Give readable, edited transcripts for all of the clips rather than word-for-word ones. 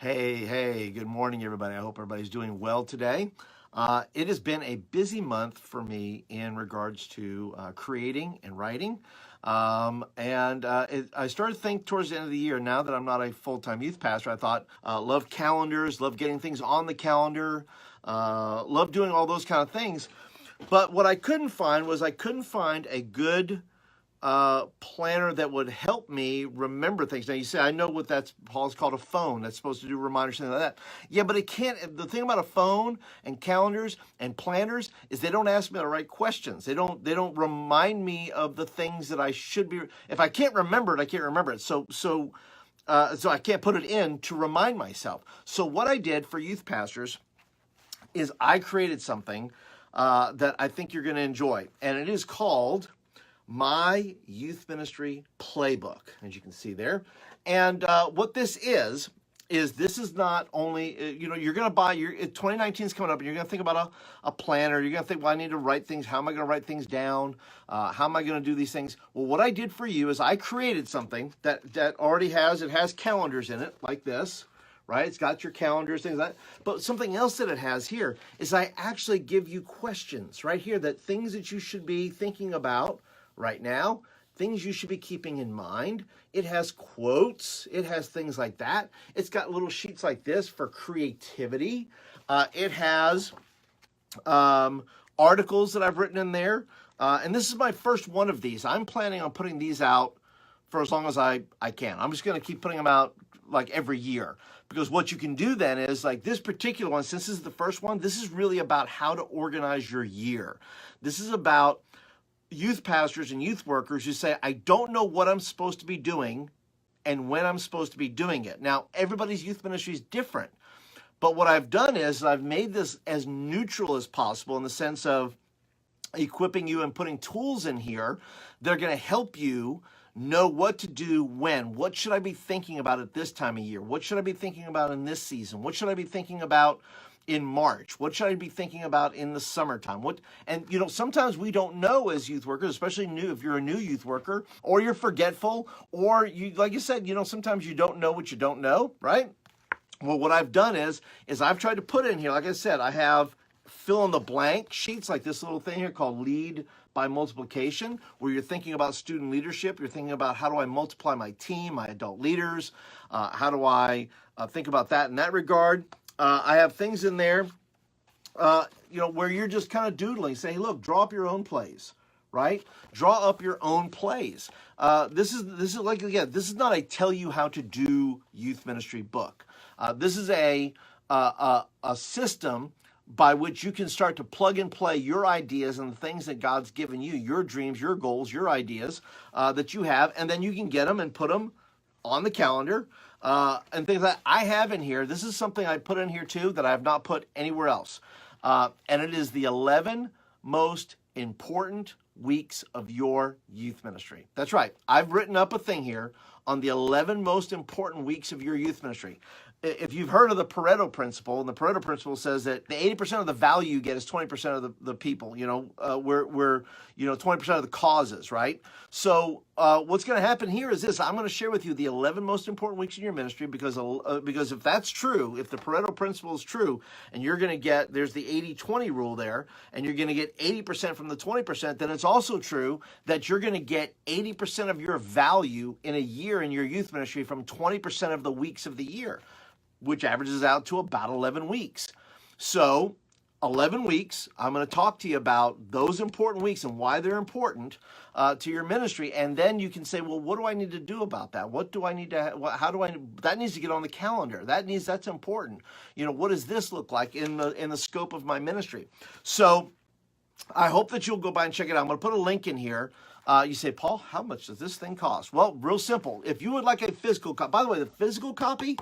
Hey, good morning, everybody. I hope everybody's doing well today. It has been a busy month for me in regards to creating and writing. I started to think towards the end of the year, now that I'm not a full time youth pastor, I thought, love calendars, love getting things on the calendar, love doing all those kind of things. But what I couldn't find was I couldn't find a good planner that would help me remember things. Now you say, I know what that's, Paul's called a phone. That's supposed to do reminders, something like that. Yeah, but it can't. The thing about a phone and calendars and planners is they don't ask me the right questions. They don't remind me of the things that I should be. If I can't remember it, I can't remember it. So I can't put it in to remind myself. So what I did for youth pastors is I created something that I think you're going to enjoy, and it is called my Youth Ministry Playbook, as you can see there. And what this is this is not only, you're going to buy, 2019 is coming up, and you're going to think about a planner. You're going to think, well, I need to write things. How am I going to write things down? How am I going to do these things? Well, what I did for you is I created something that already has calendars in it, like this. Right? It's got your calendars, things like that. But something else that it has here is I actually give you questions right here, that things that you should be thinking about right now, things you should be keeping in mind. It has quotes. It has things like that. It's got little sheets like this for creativity. It has articles that I've written in there. And this is my first one of these. I'm planning on putting these out for as long as I can. I'm just going to keep putting them out like every year. Because what you can do then is, like this particular one, since this is the first one, this is really about how to organize your year. This is about youth pastors and youth workers who say, I don't know what I'm supposed to be doing and when I'm supposed to be doing it. Now, everybody's youth ministry is different. But what I've done is I've made this as neutral as possible, in the sense of equipping you and putting tools in here that are going to help you know what to do when. What should I be thinking about at this time of year? What should I be thinking about in this season? What should I be thinking about in March? What should I be thinking about in the summertime? Sometimes we don't know as youth workers, especially if you're a new youth worker, or you're forgetful, or you, like you said, sometimes you don't know what you don't know, right? Well, what I've done is I've tried to put in here, like I said, I have fill in the blank sheets, like this little thing here called Lead by Multiplication, where you're thinking about student leadership. You're thinking about, how do I multiply my team, my adult leaders? How do I think about that in that regard? I have things in there, where you're just kind of doodling, say, hey, look, draw up your own plays. Right? Draw up your own plays. This is like, again, this is not a tell you how to do youth ministry book. This is a system by which you can start to plug and play your ideas and the things that God's given you, your dreams, your goals, your ideas that you have, and then you can get them and put them on the calendar and things that I have in here. This is something I put in here too that I have not put anywhere else, and it is the 11 most important weeks of your youth ministry. That's right. I've written up a thing here on the 11 most important weeks of your youth ministry. If you've heard of the Pareto principle, and the Pareto principle says that the 80% of the value you get is 20% of the people, we're 20% of the causes, right? So what's going to happen here is this. I'm going to share with you the 11 most important weeks in your ministry, because if that's true, if the Pareto principle is true, and you're going to get, there's the 80-20 rule there, and you're going to get 80% from the 20%, then it's also true that you're going to get 80% of your value in a year in your youth ministry from 20% of the weeks of the year, which averages out to about 11 weeks. So 11 weeks, I'm going to talk to you about those important weeks and why they're important to your ministry. And then you can say, well, what do I need to do about that? What do I need to, that needs to get on the calendar. That's important. What does this look like in the scope of my ministry? So I hope that you'll go by and check it out. I'm going to put a link in here. You say, Paul, how much does this thing cost? Well, real simple. If you would like a physical copy, by the way, the physical copy,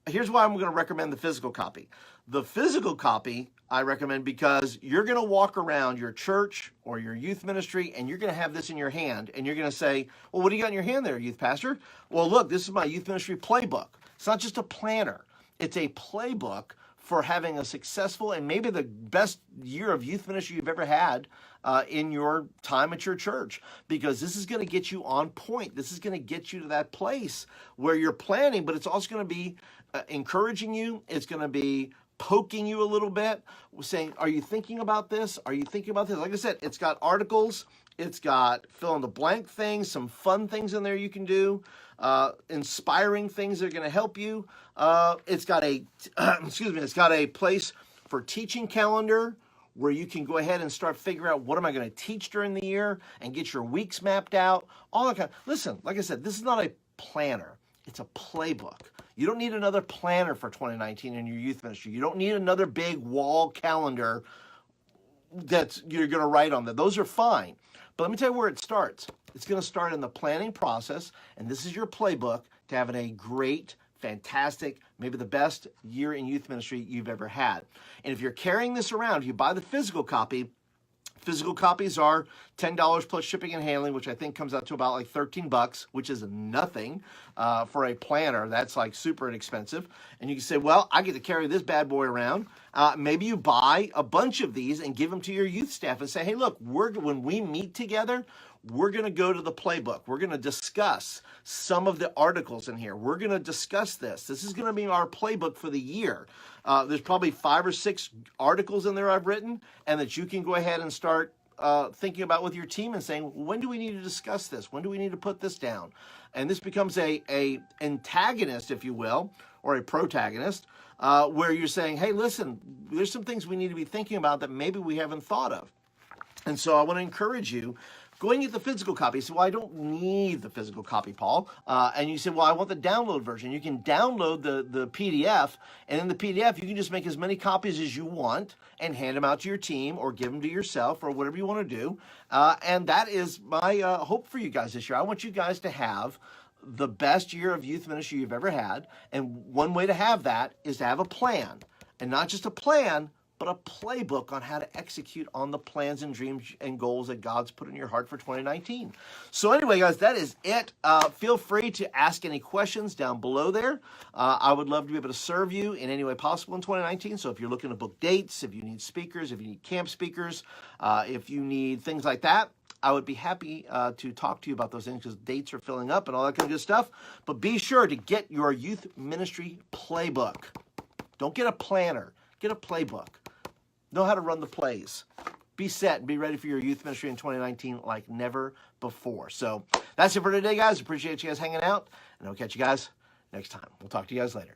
here's why I'm going to recommend the physical copy. The physical copy I recommend because you're going to walk around your church or your youth ministry and you're going to have this in your hand and you're going to say, well, what do you got in your hand there, youth pastor? Well, look, this is my youth ministry playbook. It's not just a planner. It's a playbook for having a successful and maybe the best year of youth ministry you've ever had in your time at your church, because this is going to get you on point. This is going to get you to that place where you're planning, but it's also going to be encouraging you. It's going to be poking you a little bit, saying, are you thinking about this? Are you thinking about this? Like I said, it's got articles. It's got fill in the blank things, some fun things in there you can do, inspiring things that are going to help you. It's got a, excuse me, it's got a place for teaching calendar where you can go ahead and start figuring out what am I going to teach during the year and get your weeks mapped out. All that kind of, listen, like I said, this is not a planner. It's a playbook. You don't need another planner for 2019 in your youth ministry. You don't need another big wall calendar that you're going to write on that. Those are fine. But let me tell you where it starts. It's going to start in the planning process, and this is your playbook to having a great, fantastic, maybe the best year in youth ministry you've ever had. And if you're carrying this around, if you buy the physical copy, physical copies are $10 plus shipping and handling, which I think comes out to about like $13, which is nothing for a planner. That's like super inexpensive. And you can say, well, I get to carry this bad boy around. Maybe you buy a bunch of these and give them to your youth staff and say, hey, look, when we meet together, we're going to go to the playbook. We're going to discuss some of the articles in here. We're going to discuss this. This is going to be our playbook for the year. There's probably 5 or 6 articles in there I've written, and that you can go ahead and start thinking about with your team and saying, when do we need to discuss this? When do we need to put this down? And this becomes a antagonist, if you will, or a protagonist, where you're saying, hey, listen, there's some things we need to be thinking about that maybe we haven't thought of. And so I want to encourage you, going to get the physical copy. So, well, I don't need the physical copy, Paul. And you say, well, I want the download version. You can download the PDF, and in the PDF, you can just make as many copies as you want and hand them out to your team or give them to yourself or whatever you want to do. And that is my hope for you guys this year. I want you guys to have the best year of youth ministry you've ever had. And one way to have that is to have a plan. And not just a plan, but a playbook on how to execute on the plans and dreams and goals that God's put in your heart for 2019. So anyway, guys, that is it. Feel free to ask any questions down below there. I would love to be able to serve you in any way possible in 2019. So if you're looking to book dates, if you need speakers, if you need camp speakers, if you need things like that, I would be happy to talk to you about those things because dates are filling up and all that kind of good stuff. But be sure to get your youth ministry playbook. Don't get a planner. Get a playbook. Know how to run the plays. Be set and be ready for your youth ministry in 2019 like never before. So that's it for today, guys. Appreciate you guys hanging out, and I'll catch you guys next time. We'll talk to you guys later.